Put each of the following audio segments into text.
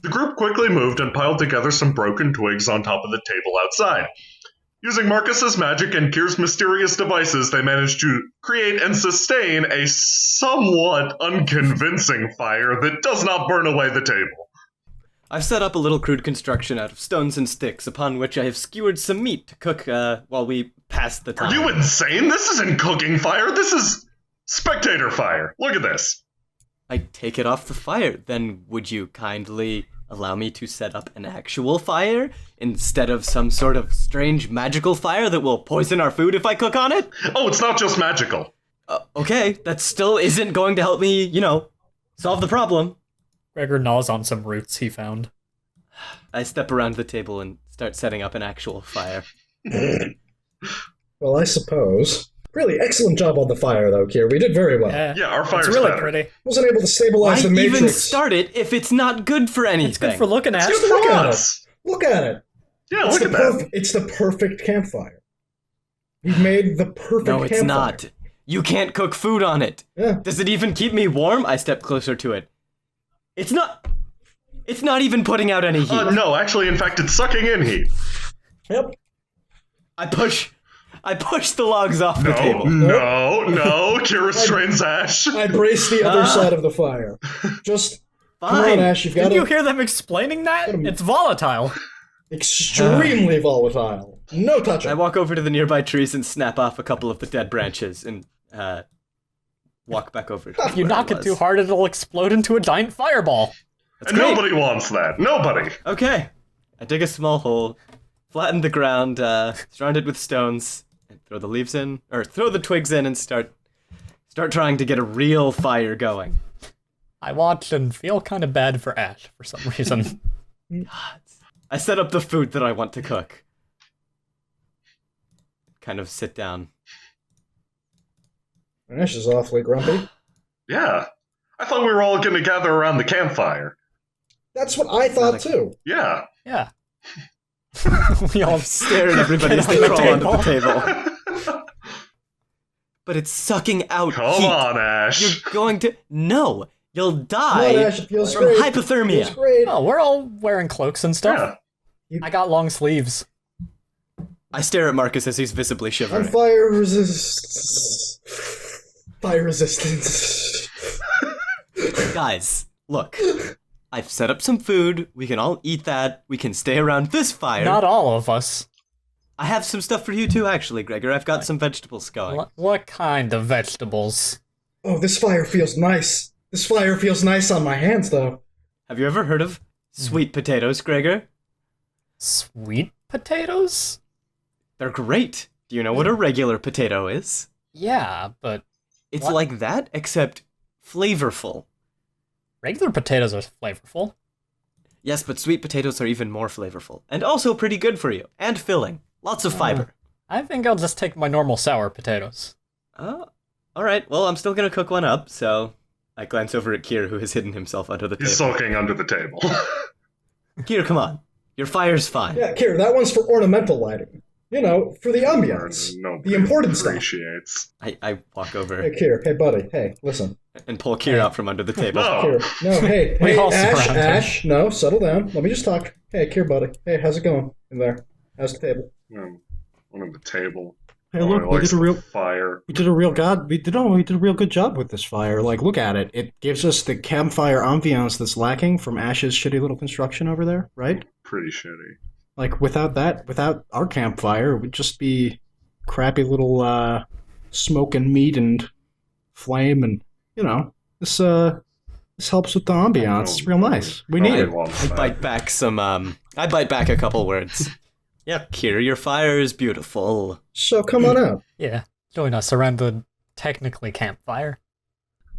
The group quickly moved and piled together some broken twigs on top of the table outside. Using Marcus's magic and Kier's mysterious devices, they managed to create and sustain a somewhat unconvincing fire that does not burn away the table. I've set up a little crude construction out of stones and sticks, upon which I have skewered some meat to cook while we pass the time. Are you insane? This isn't cooking fire, this is spectator fire. Look at this. I take it off the fire. Then would you kindly allow me to set up an actual fire instead of some sort of strange magical fire that will poison our food if I cook on it? Oh, it's not just magical. Okay, that still isn't going to help me, solve the problem. Gregor gnaws on some roots he found. I step around the table and start setting up an actual fire. Well, I suppose. Really excellent job on the fire, though, Kier. We did very well. Yeah, our fire's It's really better. pretty. Wasn't able to stabilize Why the matrix. even start it if it's not good for anything? It's good for looking at. It's good Look for at us. Look at it. Yeah, It's look the at that. It's the perfect campfire. We've made the perfect No, it's campfire. not. You can't cook food on it. Yeah. Does it even keep me warm? I step closer to it. It's not even putting out any heat. No, actually, in fact, it's sucking in heat. Yep. I push the logs off the table. No, Kier restrains Ash. I brace the other side of the fire. Just come on, Fine. Ash. You've got Did you to hear them explaining that? It's volatile. extremely volatile. No touching. I walk over to the nearby trees and snap off a couple of the dead branches and walk back over. If you knock it too hard, it'll explode into a giant fireball. And nobody wants that. Nobody. Okay. I dig a small hole, flatten the ground, surround it with stones, and throw the leaves in, or throw the twigs in and start trying to get a real fire going. I watch and feel kind of bad for Ash for some reason. I set up the food that I want to cook. Kind of sit down. Ash is awfully grumpy. Yeah. I thought we were all going to gather around the campfire. That's what I thought, too. Yeah. Yeah. We all Stare at everybody as they Get on crawl the onto the table. But it's sucking out Come heat. on, Ash. You're going to... No! You'll Come on, die Ash. It feels from great. hypothermia. Feels great. Oh, we're all wearing cloaks and stuff. Yeah. I got long sleeves. I stare at Marcus as he's visibly I'm shivering. fire resistance. Fire resistance. Guys, look. I've set up some food. We can all eat that. We can stay around this fire. Not all of us. I have some stuff for you too, actually, Gregor. I've got some vegetables going. What kind of vegetables? Oh, this fire feels nice. This fire feels nice on my hands, though. Have you ever heard of sweet potatoes, Gregor? Sweet potatoes? They're great. Do you know what a regular potato is? Yeah, but It's What? like that, except flavorful. regular potatoes are flavorful. Yes, but sweet potatoes are even more flavorful. And also pretty good for you. And filling. Lots of fiber. I think I'll just take my normal sour potatoes. Oh, alright. Well, I'm still gonna cook one up, so... I glance over at Kier, who has hidden himself under the He's table. sulking under the table. Kier, come on. Your fire's fine. Yeah, Kier, that one's for ornamental lighting. You know, for the ambiance. Nobody The important stuff. appreciates. I walk over Hey, Kier. Hey, buddy. Hey, listen. and pull Kier out from under the table. No. Kier. No, hey, We hey, all Ash, surround him. Ash. No, settle down. Let me just talk. Hey, Kier, buddy. Hey, how's it going in there? How's the table? One at the table. Hey, look, he we likes did a the real fire. we did a real good job with this fire. Like, look at it. It gives us the campfire ambiance that's lacking from Ash's shitty little construction over there, right? Pretty shitty. Like, without our campfire, it would just be crappy little smoke and meat and flame, and this helps with the ambiance. It's real nice. We need Nobody it. wants I that. bite back some, I bite back a couple words. Yeah, Kier, your fire is beautiful. So come on out. Yeah, join us around the technically campfire.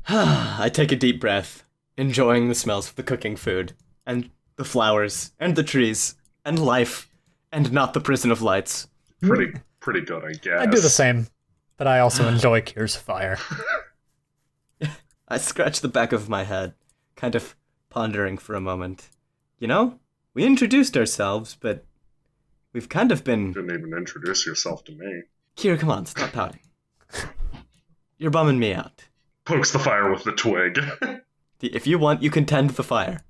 I take a deep breath, enjoying the smells of the cooking food, and the flowers, and the trees, and life, and not the prison of lights. Pretty good, I guess. I do the same, but I also enjoy Kier's fire. I scratch the back of my head, kind of pondering for a moment. You know, we introduced ourselves, but we've kind of been... Didn't even introduce yourself to me. Kier, come on, stop pouting. You're bumming me out. Pokes the fire with the twig. If you want, you can tend the fire.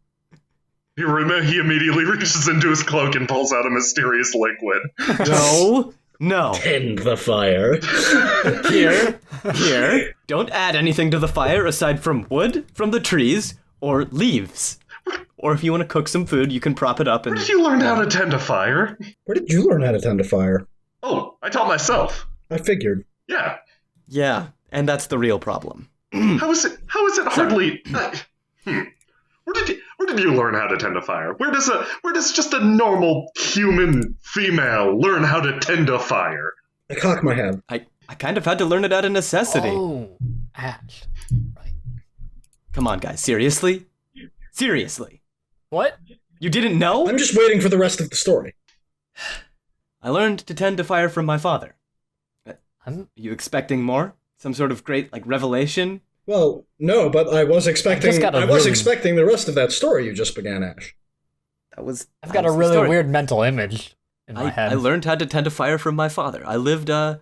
He immediately reaches into his cloak and pulls out a mysterious liquid. No. Tend the fire. Here. Don't add anything to the fire aside from wood from the trees or leaves. Or if you want to cook some food, you can prop it up and... Where did you learn how to tend a fire? Where did you learn how to tend a fire? Oh, I taught myself. I figured. Yeah. Yeah, and that's the real problem. How is it hardly... Where did you learn how to tend a fire? Where does just a normal human female learn how to tend a fire? I cock my head. I kind of had to learn it out of necessity. Oh, Ash. Right. Come on, guys. Seriously? Seriously. What? You didn't know? I'm just waiting for the rest of the story. I learned to tend to fire from my father. I'm... Are you expecting more? Some sort of great, revelation? Well, no, but I was expecting expecting the rest of that story you just began, Ash. I've got a really weird mental image in my head. I learned how to tend a fire from my father. I lived, And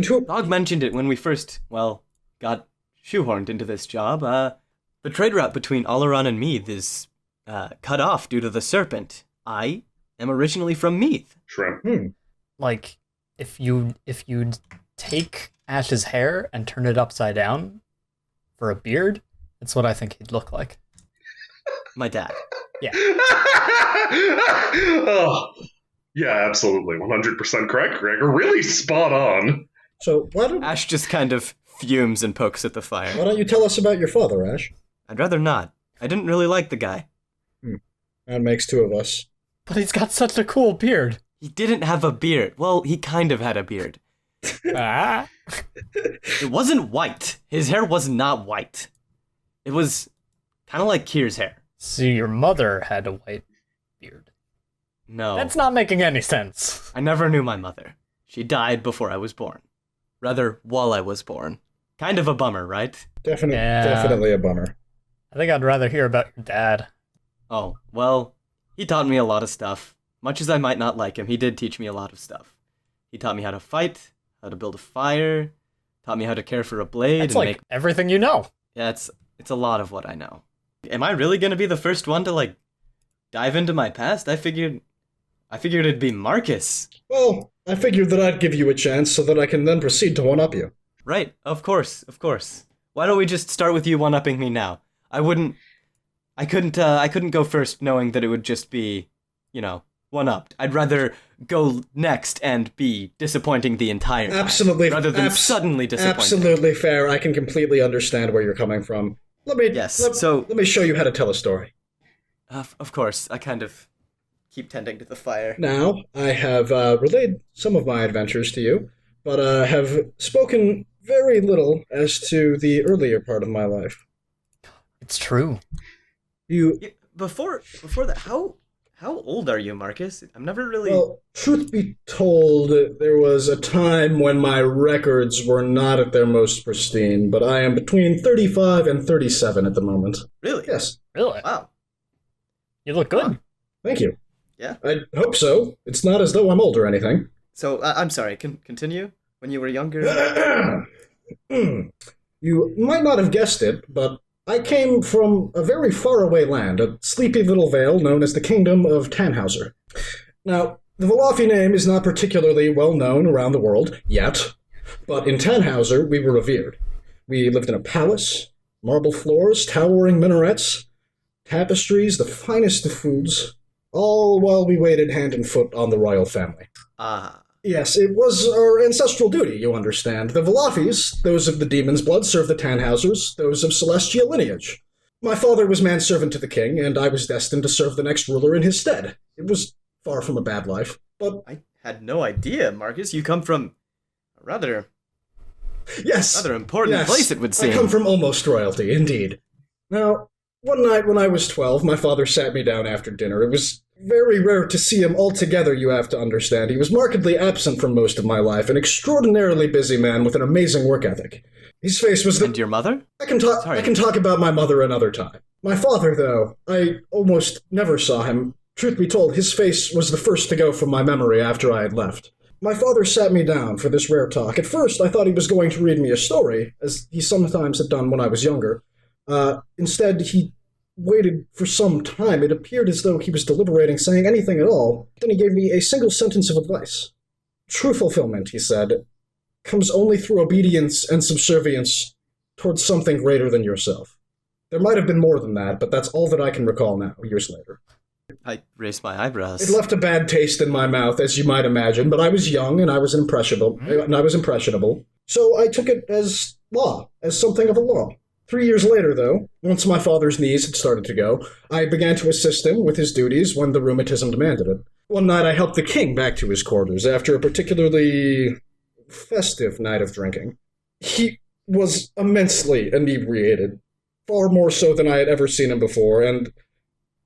who... Dog mentioned it when we first, got shoehorned into this job. The trade route between Oleron and Meath is, cut off due to the serpent. I am originally from Meath. Shrimp. Like, if you'd take Ash's hair and turn it upside down for a beard, that's what I think he'd look like. My dad. Yeah. Oh, yeah, absolutely. 100% correct, Gregor. Really spot on. So, why don't Ash just kind of fumes and pokes at the fire. you tell us about your father, Ash? I'd rather not. I didn't really like the guy. That makes two of us. But he's got such a cool beard. He didn't have a beard. Well, he kind of had a beard. Ah. It wasn't white. His hair was not white. It was kind of like Kier's hair. So your mother had a white beard. No. That's not making any sense. I never knew my mother. She died before I was born. Rather, while I was born. Kind of a bummer, right? Definitely a bummer. I think I'd rather hear about your dad. Oh, well, he taught me a lot of stuff. Much as I might not like him, he did teach me a lot of stuff. He taught me how to fight, how to build a fire, taught me how to care for a blade. It's like everything you know. Yeah, it's a lot of what I know. Am I really gonna be the first one to, dive into my past? I figured it'd be Marcus. Well, I figured that I'd give you a chance so that I can then proceed to one-up you. Right, of course. Why don't we just start with you one-upping me now? I couldn't go first knowing that it would just be, one-upped. I'd rather go next and be disappointing the entire time. Absolutely. Rather than suddenly disappointing. Absolutely fair. I can completely understand where you're coming from. Let me show you how to tell a story. Of course, I kind of keep tending to the fire. Now, I have relayed some of my adventures to you, but have spoken very little as to the earlier part of my life. It's true. Before that, how old are you, Marcus? I'm never really... Well, truth be told, there was a time when my records were not at their most pristine, but I am between 35 and 37 at the moment. Really? Yes. Really? Wow. You look good. Huh. Thank you. Yeah. I hope so. It's not as though I'm old or anything. So, I'm sorry, continue? When you were younger? You might not have guessed it, but I came from a very faraway land, a sleepy little vale known as the Kingdom of Tannhauser. Now, the Velofi name is not particularly well known around the world, yet, but in Tannhauser we were revered. We lived in a palace, marble floors, towering minarets, tapestries, the finest of foods, all while we waited hand and foot on the royal family. Ah. Yes, it was our ancestral duty, you understand. The Velafis, those of the demon's blood, served the Tannhausers, those of celestial lineage. My father was manservant to the king, and I was destined to serve the next ruler in his stead. It was far from a bad life, but... I had no idea, Marcus. You come from a rather important place, it would seem. I come from almost royalty, indeed. Now, one night when I was 12, my father sat me down after dinner. It was very rare to see him altogether, you have to understand. He was markedly absent from most of my life, an extraordinarily busy man with an amazing work ethic. His face was the... And your mother? I can talk about my mother another time. My father, though, I almost never saw him. Truth be told, his face was the first to go from my memory after I had left. My father sat me down for this rare talk. At first, I thought he was going to read me a story, as he sometimes had done when I was younger. Instead, he waited for some time. It appeared as though he was deliberating saying anything at all. Then he gave me a single sentence of advice. True fulfillment, he said, comes only through obedience and subservience towards something greater than yourself. There might have been more than that, but that's all that I can recall now, years later. I raised my eyebrows. It left a bad taste in my mouth, as you might imagine, but I was young and I was impressionable. So I took it as law, as something of a law. 3 years later, though, once my father's knees had started to go, I began to assist him with his duties when the rheumatism demanded it. One night I helped the king back to his quarters after a particularly festive night of drinking. He was immensely inebriated, far more so than I had ever seen him before, and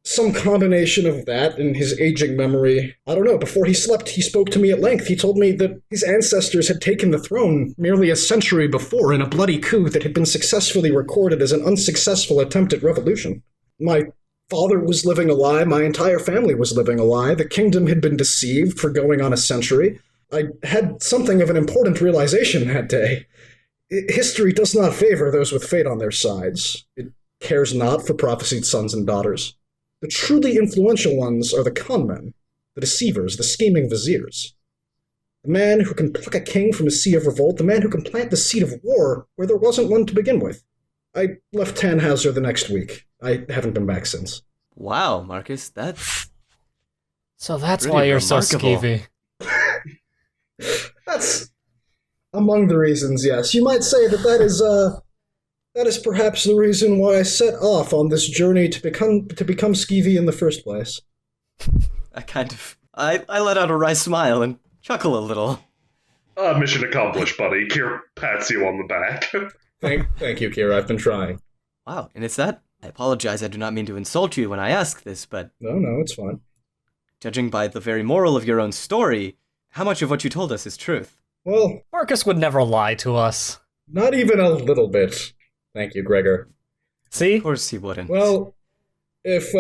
some combination of that and his aging memory. I don't know, before he slept, he spoke to me at length. He told me that his ancestors had taken the throne nearly a century before in a bloody coup that had been successfully recorded as an unsuccessful attempt at revolution. My father was living a lie, my entire family was living a lie, the kingdom had been deceived for going on a century. I had something of an important realization that day. History does not favor those with fate on their sides. It cares not for prophesied sons and daughters. The truly influential ones are the conmen, the deceivers, the scheming viziers. The man who can pluck a king from a sea of revolt, the man who can plant the seed of war where there wasn't one to begin with. I left Tannhauser the next week. I haven't been back since. Wow, Marcus, that's... So that's Really why you're so remarkable. skeevy. That's among the reasons, yes. You might say that is perhaps the reason why I set off on this journey to become skeevy in the first place. I let out a wry smile and chuckle a little. Mission accomplished, buddy. Kier pats you on the back. Thank you, Kira. I've been trying. Wow, and it's that? I apologize, I do not mean to insult you when I ask this, but No, it's fine. judging by the very moral of your own story, how much of what you told us is truth? Well, Marcus would never lie to us. not even a little bit. Thank you, Gregor. See? Of course he wouldn't. Well, if,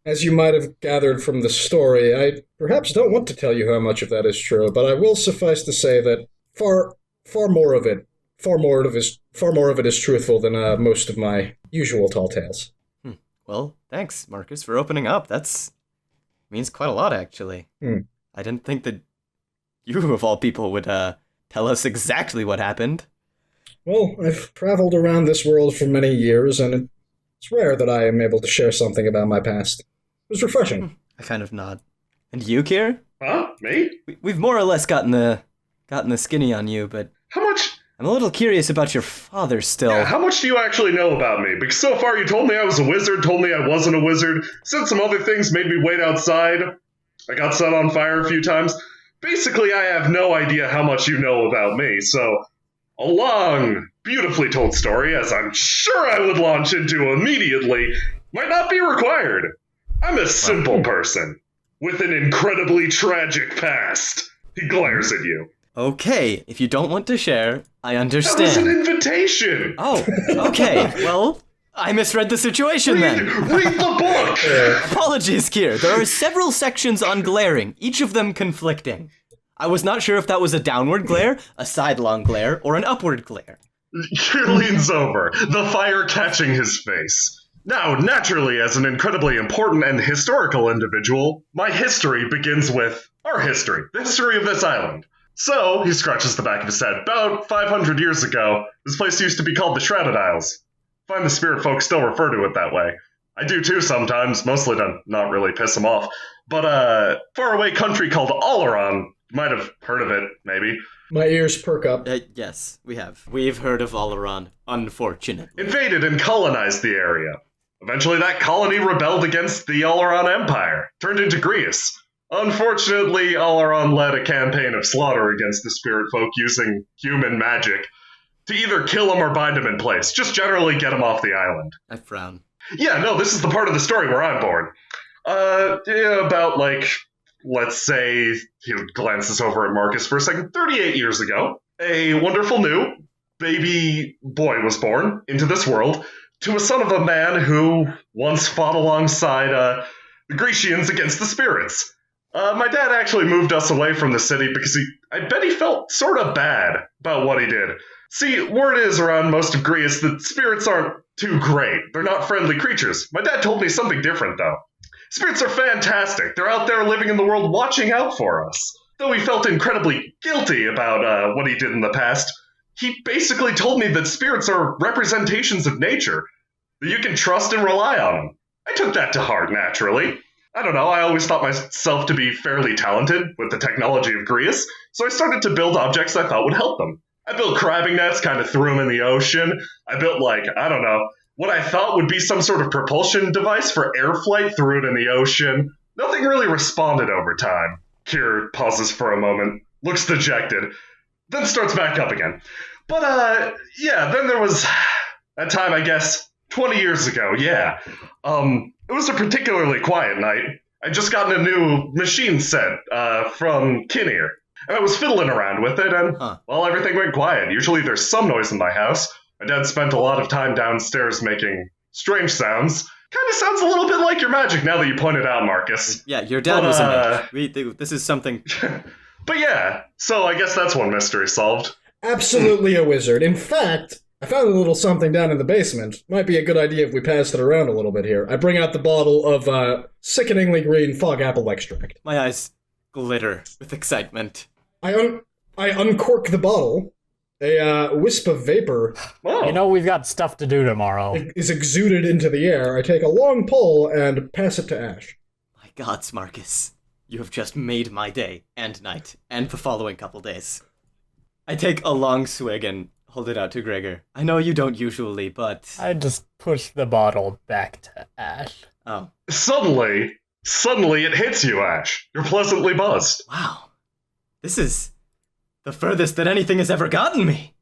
as you might have gathered from the story, I perhaps don't want to tell you how much of that is true, but I will suffice to say that far more of it is truthful than most of my usual tall tales. Well, thanks, Marcus, for opening up. That's means quite a lot, actually. I didn't think that you, of all people, would tell us exactly what happened. Well, I've traveled around this world for many years, and it's rare that I am able to share something about my past. It was refreshing. I kind of nod. And you, Kier? Huh? Me? We've more or less gotten the skinny on you, but How much? I'm a little curious about your father still. Yeah, how much do you actually know about me? Because so far you told me I was a wizard, told me I wasn't a wizard, said some other things, made me wait outside. I got set on fire a few times. Basically, I have no idea how much you know about me, so a long, beautifully told story, as I'm sure I would launch into immediately, might not be required. I'm a simple person with an incredibly tragic past. He glares at you. Okay, if you don't want to share, I That was an understand. invitation! Oh, okay. Well, I misread the situation then. Read the book! Apologies, Kier. There are several sections on glaring, each of them conflicting. I was not sure if that was a downward glare, a sidelong glare, or an upward glare. Kier leans over, the fire catching his face. Now, naturally, as an incredibly important and historical individual, my history begins with our history, the history of this island. So, he scratches the back of his head. About 500 years ago, this place used to be called the Shrouded Isles. Find the spirit folk still refer to it that way. I do too sometimes, mostly to not really piss them off. But faraway country called Oleron, you might have heard of it, maybe. My ears perk up. Yes, we have. We've heard of Oleron, unfortunately. Invaded and colonized the area. Eventually that colony rebelled against the Oleron Empire, turned into Greece. Unfortunately, Oleron led a campaign of slaughter against the spirit folk using human magic to either kill them or bind them in place, just generally get them off the island. I frown. Yeah, no, this is the part of the story where I'm born. About, let's say, he glances over at Marcus for a second, 38 years ago, a wonderful new baby boy was born into this world to a son of a man who once fought alongside the Grecians against the spirits. My dad actually moved us away from the city because I bet he felt sort of bad about what he did. See, word is around most of Greece that spirits aren't too great. They're not friendly creatures. My dad told me something different, though. Spirits are fantastic. They're out there living in the world watching out for us. Though he felt incredibly guilty about what he did in the past, he basically told me that spirits are representations of nature, that you can trust and rely on them. I took that to heart, naturally. I don't know, I always thought myself to be fairly talented with the technology of Grius, so I started to build objects I thought would help them. I built crabbing nets, kind of threw them in the ocean. I built, what I thought would be some sort of propulsion device for air flight, threw it in the ocean. Nothing really responded over time. Kier pauses for a moment, looks dejected, then starts back up again. But, then there was that time, I guess, 20 years ago, yeah. It was a particularly quiet night. I'd just gotten a new machine set from Kinnear, and I was fiddling around with it, and, everything went quiet. Usually there's some noise in my house. My dad spent a lot of time downstairs making strange sounds. Kind of sounds a little bit like your magic now that you point it out, Marcus. Yeah, your dad was a mage. This is something... But yeah, so I guess that's one mystery solved. Absolutely a wizard. In fact, I found a little something down in the basement. Might be a good idea if we passed it around a little bit here. I bring out the bottle of sickeningly green fog apple extract. My eyes glitter with excitement. I uncork the bottle. A wisp of vapor We've got stuff to do tomorrow. is exuded into the air. I take a long pull and pass it to Ash. My gods, Marcus. You have just made my day and night and the following couple days. I take a long swig and hold it out to Gregor. I know you don't usually, but... I just push the bottle back to Ash. Oh. Suddenly it hits you, Ash. You're pleasantly buzzed. Wow. This is the furthest that anything has ever gotten me.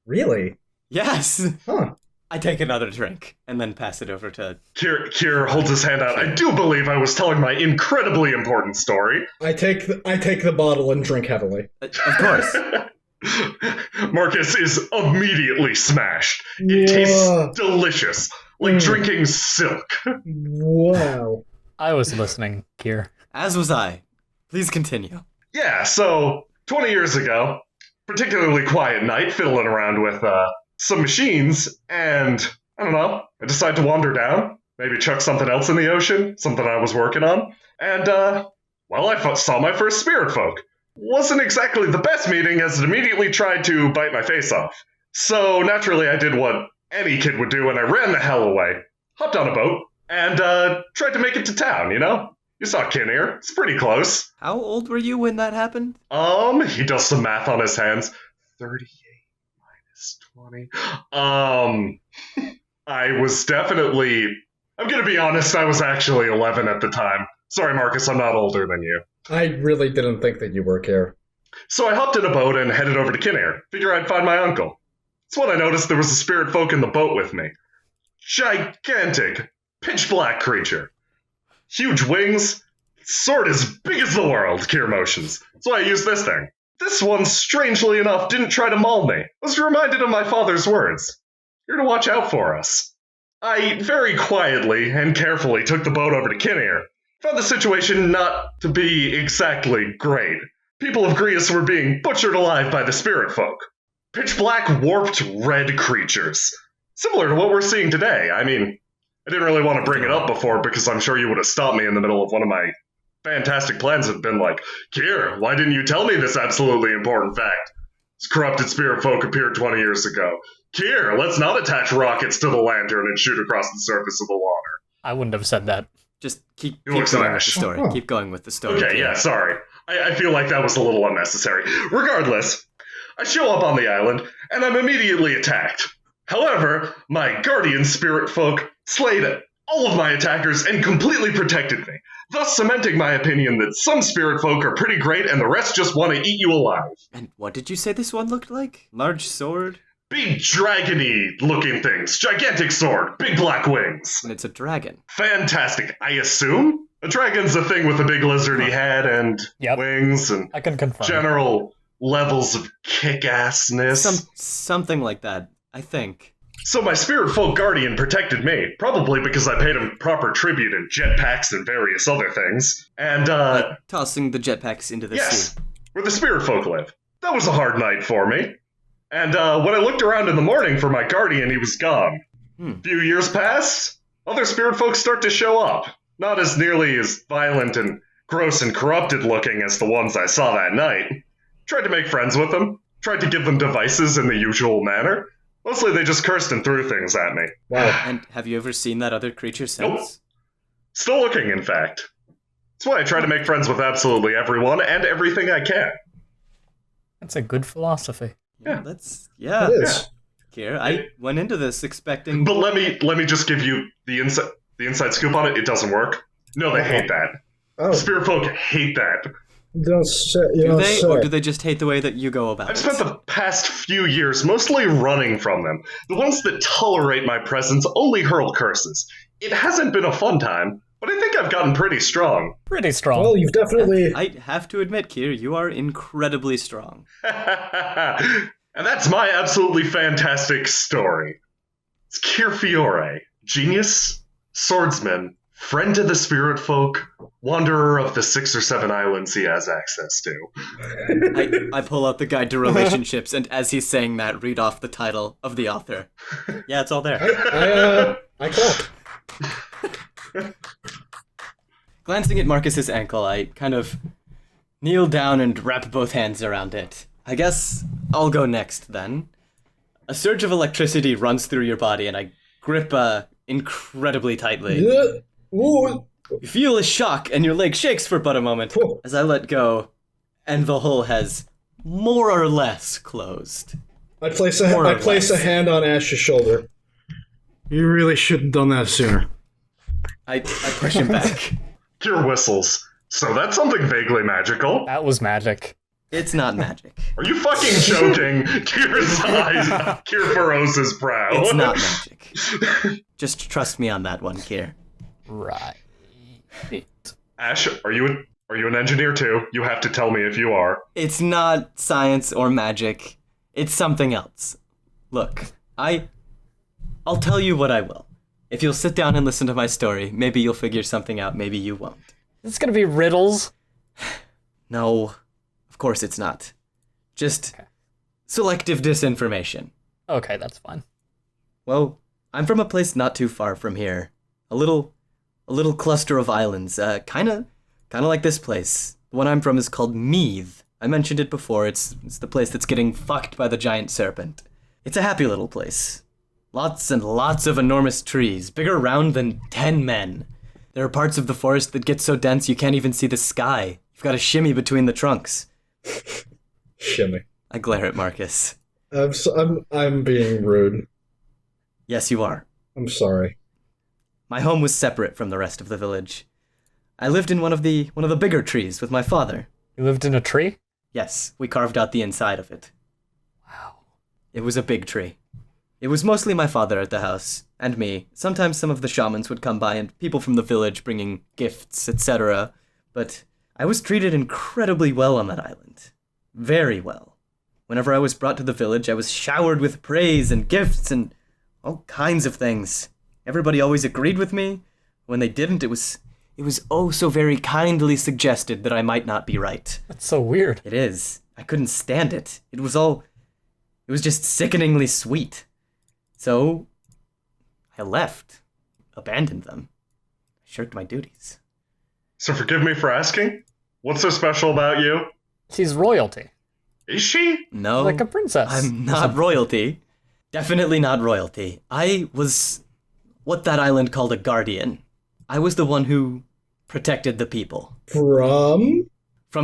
Really? Yes. Huh. I take another drink and then pass it over to... Kier holds his hand out. I do believe I was telling my incredibly important story. I take the bottle and drink heavily. Of course. Marcus is immediately smashed. It tastes delicious, like drinking silk. Wow. I was listening, Kier. As was I. Please continue. Yeah, so 20 years ago, particularly quiet night, fiddling around with some machines, and I don't know, I decided to wander down, maybe chuck something else in the ocean, something I was working on, and, I saw my first spirit folk. Wasn't exactly the best meeting, as it immediately tried to bite my face off. So, naturally, I did what any kid would do, and I ran the hell away, hopped on a boat, and, tried to make it to town, you know? You saw Kinnear. It's pretty close. How old were you when that happened? He does some math on his hands. 38 minus 20. I was definitely... I'm gonna be honest, I was actually 11 at the time. Sorry, Marcus, I'm not older than you. I really didn't think that you were, Kier. So I hopped in a boat and headed over to Kinnear. Figure I'd find my uncle. That's when I noticed there was a spirit folk in the boat with me. Gigantic, pitch-black creature. Huge wings, sword as big as the world, Kier motions. So I used this thing. This one, strangely enough, didn't try to maul me. I was reminded of my father's words. You're to watch out for us. I very quietly and carefully took the boat over to Kinnear. Found the situation not to be exactly great. People of Grius were being butchered alive by the spirit folk. Pitch-black, warped, red creatures. Similar to what we're seeing today. I mean, I didn't really want to bring it up before because I'm sure you would have stopped me in the middle of one of my fantastic plans and been like, Kier, why didn't you tell me this absolutely important fact? This corrupted spirit folk appeared 20 years ago. Kier, let's not attach rockets to the lantern and shoot across the surface of the water. I wouldn't have said that. Just keep going with the story. Keep going with the story. Okay, yeah, sorry. I feel like that was a little unnecessary. Regardless, I show up on the island, and I'm immediately attacked. However, my guardian spirit folk slayed all of my attackers and completely protected me, thus cementing my opinion that some spirit folk are pretty great and the rest just want to eat you alive. And what did you say this one looked like? Large sword? Big dragony looking things, gigantic sword, big black wings. And it's a dragon. Fantastic, I assume? A dragon's a thing with a big lizardy head and wings and I can confirm. General levels of kick-assness. Something like that, I think. So my spirit folk guardian protected me, probably because I paid him proper tribute in jetpacks and various other things. And, tossing the jetpacks into the sea. Where the spirit folk live. That was a hard night for me. And, when I looked around in the morning for my guardian, he was gone. Few years pass, other spirit folk start to show up. Not as nearly as violent and gross and corrupted looking as the ones I saw that night. Tried to make friends with them, tried to give them devices in the usual manner. Mostly they just cursed and threw things at me. Wow. And have you ever seen that other creature since? Nope. Still looking, in fact. That's why I try to make friends with absolutely everyone and everything I can. That's a good philosophy. Yeah. It It is. Kier, I went into this expecting... But let me just give you the inside scoop on it. It doesn't work. No, they hate that. Oh, Spirit folk hate that. don't say. You Do don't they, say. or do they just hate the way that you go about I've it? spent the past few years mostly running from them. The ones that tolerate my presence only hurl curses. It hasn't been a fun time, but I think I've gotten pretty strong. Pretty strong. Well, you've definitely. I have to admit, Kier, you are incredibly strong. And that's my absolutely fantastic story. It's Kier Fiore, genius, swordsman, friend to the spirit folk, wanderer of the 6 or 7 islands he has access to. I pull out the guide to relationships, and as he's saying that, read off the title of the author. Yeah, it's all there. I clap. Glancing at Marcus's ankle, I kind of kneel down and wrap both hands around it. I guess I'll go next, then. A surge of electricity runs through your body, and I grip incredibly tightly. Ooh. You feel a shock, and your leg shakes for but a moment as I let go, and the hole has more or less closed. I place More or a less. hand on Ash's shoulder. You really should have done that sooner. I push him back. Kier whistles. So that's something vaguely magical. That was magic. It's not magic. Are you fucking joking? Kier's eyes. Kier furrows his brow. It's not magic. Just trust me on that one, Kier. Right. Ash, are you an engineer too? You have to tell me if you are. It's not science or magic. It's something else. Look, I'll tell you what I will. If you'll sit down and listen to my story, maybe you'll figure something out, maybe you won't. It's gonna be riddles. No, of course it's not. Just selective disinformation. Okay, that's fine. Well, I'm from a place not too far from here. A little cluster of islands, kinda like this place. The one I'm from is called Meath. I mentioned it before, it's the place that's getting fucked by the giant serpent. It's a happy little place. Lots and lots of enormous trees, bigger around than 10 men. There are parts of the forest that get so dense you can't even see the sky. You've got to shimmy between the trunks. Shimmy. I glare at Marcus. I'm being rude. Yes, you are. I'm sorry. My home was separate from the rest of the village. I lived in one of the bigger trees with my father. You lived in a tree? Yes, we carved out the inside of it. Wow. It was a big tree. It was mostly my father at the house, and me. Sometimes some of the shamans would come by and people from the village bringing gifts, etc. But I was treated incredibly well on that island. Very well. Whenever I was brought to the village, I was showered with praise and gifts and all kinds of things. Everybody always agreed with me. When they didn't, it was oh so very kindly suggested that I might not be right. That's so weird. It is. I couldn't stand it. It was just sickeningly sweet. So, I left. Abandoned them. I shirked my duties. So forgive me for asking. What's so special about you? She's royalty. Is she? No. Like a princess. I'm not royalty. Definitely not royalty. I was what that island called a guardian. I was the one who protected the people. From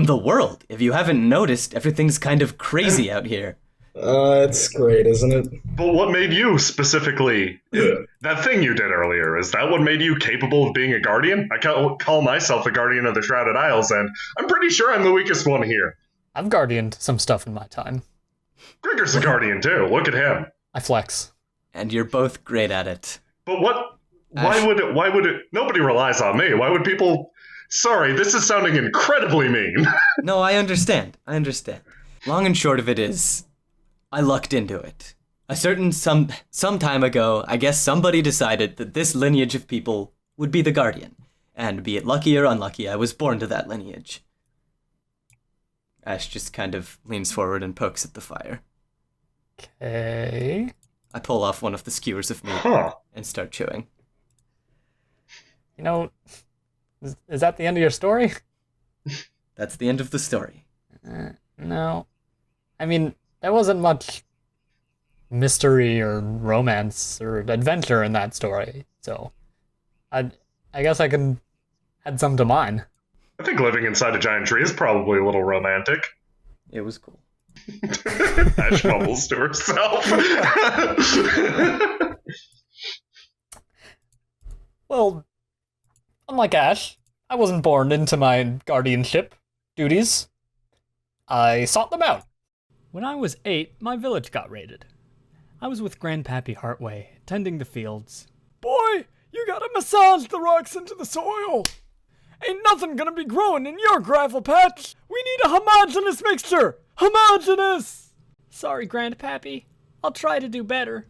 the world. If you haven't noticed, everything's kind of crazy out here. It's great, isn't it? But what made you specifically... that thing you did earlier, is that what made you capable of being a guardian? I call myself a guardian of the Shrouded Isles, and I'm pretty sure I'm the weakest one here. I've guardianed some stuff in my time. Gregor's a guardian too, look at him. I flex. And you're both great at it. But what... Ash. Why would it... Nobody relies on me. Why would people... Sorry, this is sounding incredibly mean. No, I understand. Long and short of it is, I lucked into it. Some time ago, I guess somebody decided that this lineage of people would be the guardian. And be it lucky or unlucky, I was born to that lineage. Ash just kind of leans forward and pokes at the fire. Okay. I pull off one of the skewers of meat Huh. and start chewing. You know, is that the end of your story? That's the end of the story. No. I mean, there wasn't much mystery or romance or adventure in that story, so I guess I can add some to mine. I think living inside a giant tree is probably a little romantic. It was cool. Ash bubbles to herself. Well, unlike Ash, I wasn't born into my guardianship duties. I sought them out. When I was 8, my village got raided. I was with Grandpappy Hartway, tending the fields. Boy, you gotta massage the rocks into the soil! Ain't nothing gonna be growing in your gravel patch! We need a homogeneous mixture! Homogeneous! Sorry, Grandpappy. I'll try to do better.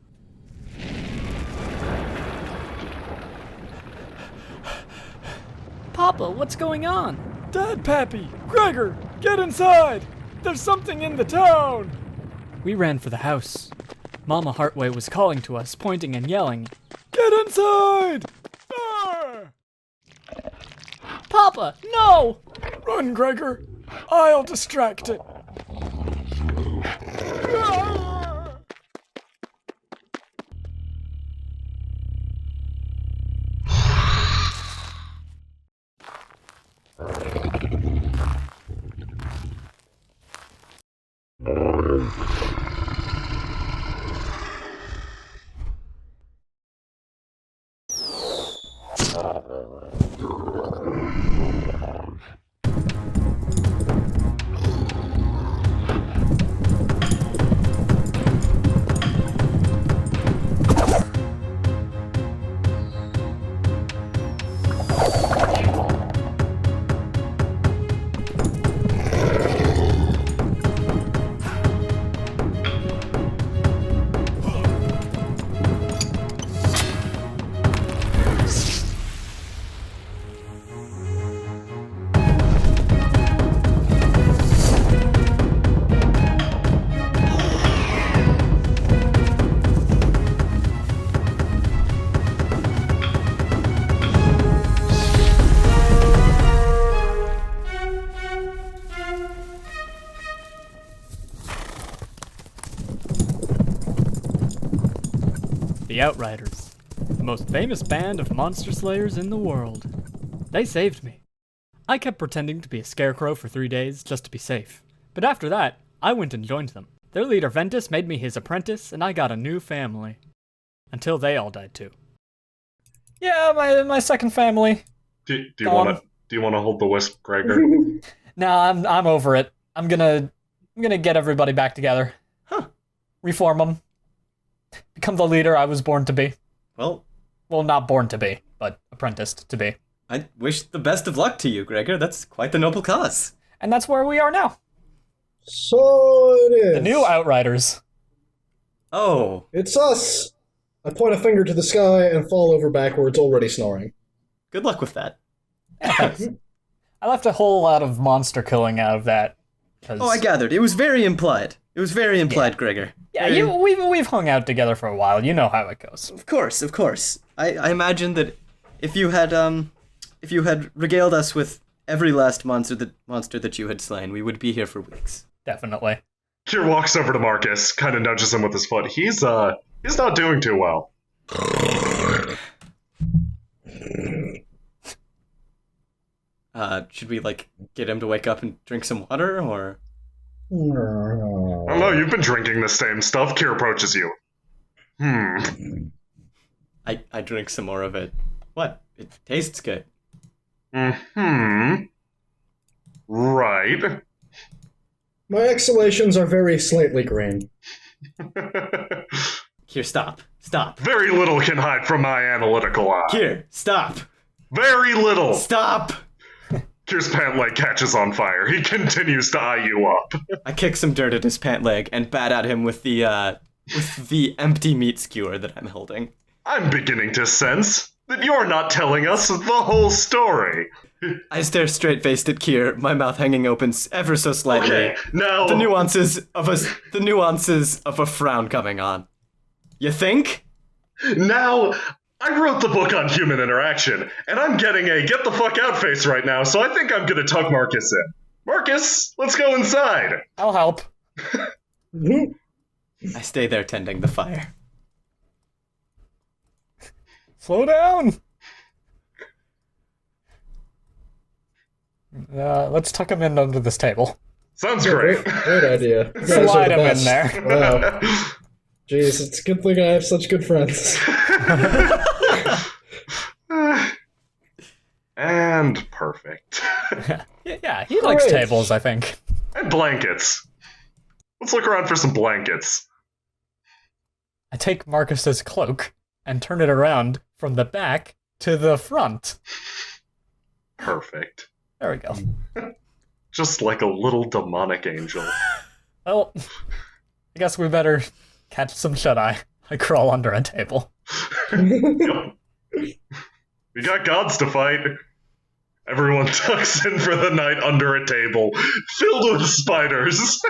Papa, what's going on? Dad, Pappy! Gregor! Get inside! There's something in the town! We ran for the house. Mama Hartway was calling to us, pointing and yelling, Get inside! Ah! Papa, no! Run, Gregor! I'll distract it. Ah! The Outriders, the most famous band of monster slayers in the world. They saved me. I kept pretending to be a scarecrow for 3 days just to be safe. But after that, I went and joined them. Their leader Ventus made me his apprentice, and I got a new family. Until they all died too. Yeah, my second family. Do you want to hold the wisp, Gregor? No, I'm over it. I'm gonna get everybody back together. Huh. Reform them. Become the leader I was born to be. Well, Not born to be, but apprenticed to be. I wish the best of luck to you, Gregor. That's quite the noble cause. And that's where we are now. So it is. The new Outriders. Oh, It's us. I point a finger to the sky and fall over backwards, already snoring. good luck with that. I left a whole lot of monster killing out of that. Oh, I gathered. It was very implied. It was very implied, Gregor. Yeah, we've hung out together for a while. You know how it goes. Of course, of course. I imagine that if you had regaled us with every last monster that you had slain, we would be here for weeks. Definitely. Kier walks over to Marcus, kind of nudges him with his foot. He's not doing too well. Should we get him to wake up and drink some water, or? I don't know, you've been drinking the same stuff. Kier approaches you. I drink some more of it. What? It tastes good. Right. My exhalations are very slightly green. Kier, stop. Stop. Very little can hide from my analytical eye. Kier, stop. Very little. Stop. Kier's pant leg catches on fire. He continues to eye you up. I kick some dirt at his pant leg and bat at him with the empty meat skewer that I'm holding. I'm beginning to sense that you're not telling us the whole story. I stare straight-faced at Kier, my mouth hanging open ever so slightly. Okay, now... The nuances of a frown coming on. You think? Now, I wrote the book on human interaction, and I'm getting a get the fuck out face right now, so I think I'm gonna tuck Marcus in. Marcus, let's go inside. I'll help. I stay there tending the fire. Slow down. Let's tuck him in under this table. Sounds great. Great idea. You guys are Slide the him in best. there. Wow. Jeez, it's a good thing I have such good friends. And perfect. Yeah, he likes Great. tables, I think. And blankets. Let's look around for some blankets. I take Marcus's cloak and turn it around from the back to the front. Perfect. There we go. Just like a little demonic angel. Well, I guess we better catch some shut-eye. I crawl under a table. Yep. We got gods to fight. Everyone tucks in for the night under a table filled with spiders.